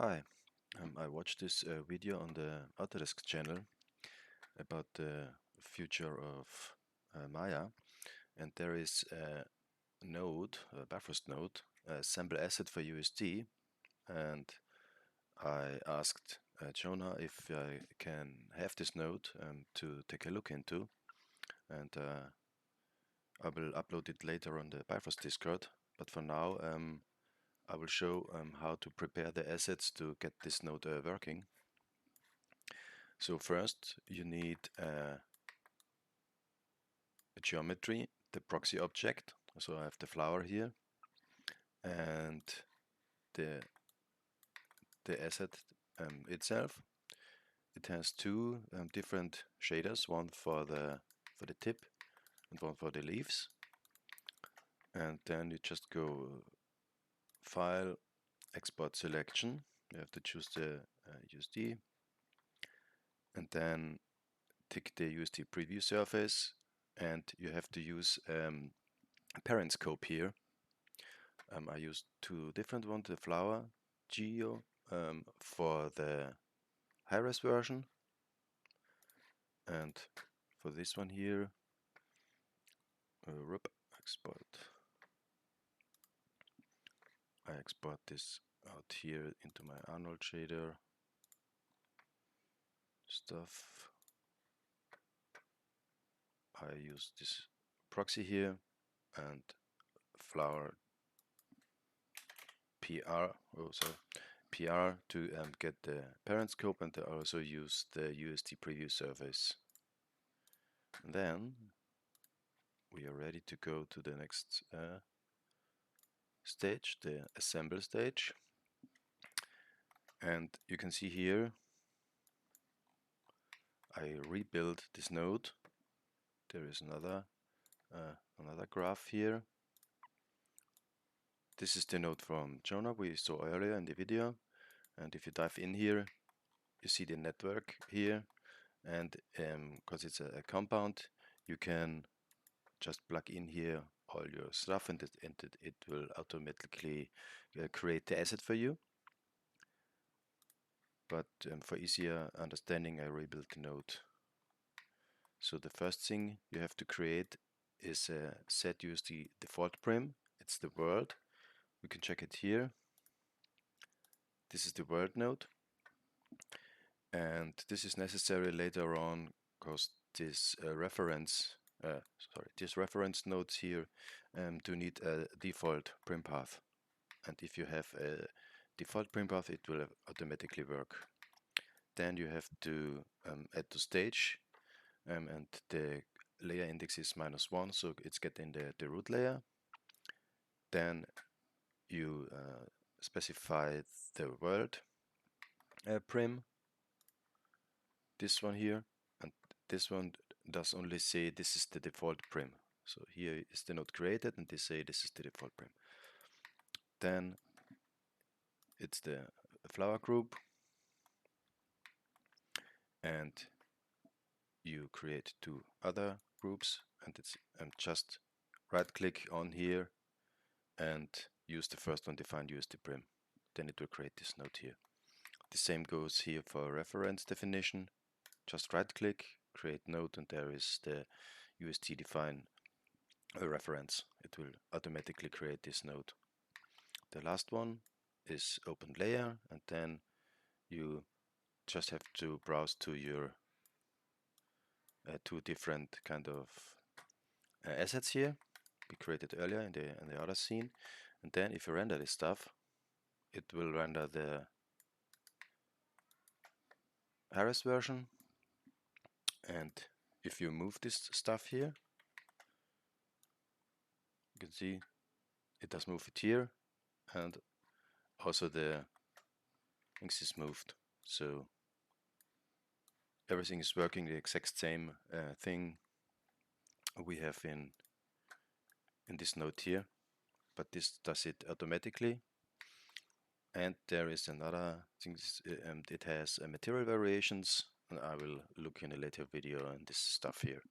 Hi, I watched this video on the Autodesk channel about the future of Maya, and there is a node, a Bifrost node, a sample asset for USD, and I asked Jonah if I can have this node to take a look into, and I will upload it later on the Bifrost Discord, but for now I will show how to prepare the assets to get this node working. So first you need a geometry, the proxy object. So I have the flower here and the asset itself. It has two different shaders, one for the tip and one for the leaves. And then you just go File, Export Selection. You have to choose the USD, and then tick the USD preview surface, and you have to use a parent scope here. I used two different ones, the flower geo for the high-res version, and for this one here, export. I export this out here into my Arnold shader stuff. I use this proxy here and flower PR, PR to get the parent scope, and I also use the USD preview surface. And then we are ready to go to the next stage, the assemble stage. And you can see here I rebuild this node. There is another graph here. This is the node from Jonah we saw earlier in the video, and if you dive in here you see the network here, and because it's a compound, you can just plug in here all your stuff, and it will automatically create the asset for you. But for easier understanding, I rebuilt the node. So the first thing you have to create is a set USD default prim. It's the world. We can check it here. This is the world node, and this is necessary later on because this these reference nodes here do need a default prim path, and if you have a default prim path, it will automatically work. Then you have to add to stage, and the layer index is -1, so it's getting the root layer. Then you specify the world prim, this one here, and this one does only say this is the default prim. So here is the node created, and they say this is the default prim. Then it's the flower group, and you create two other groups, and it's just right click on here and use the first one, define USD prim. Then it will create this node here. The same goes here for reference definition. Just right click, create node, and there is the USD define reference. It will automatically create this node. The last one is open layer, and then you just have to browse to your two different kind of assets here we created earlier in the other scene. And then if you render this stuff, it will render the high-res version. And if you move this stuff here, you can see it does move it here, and also the things is moved. So everything is working the exact same thing we have in this node here, but this does it automatically. And there is another thing, it has material variations, and I will look in a later video on this stuff here.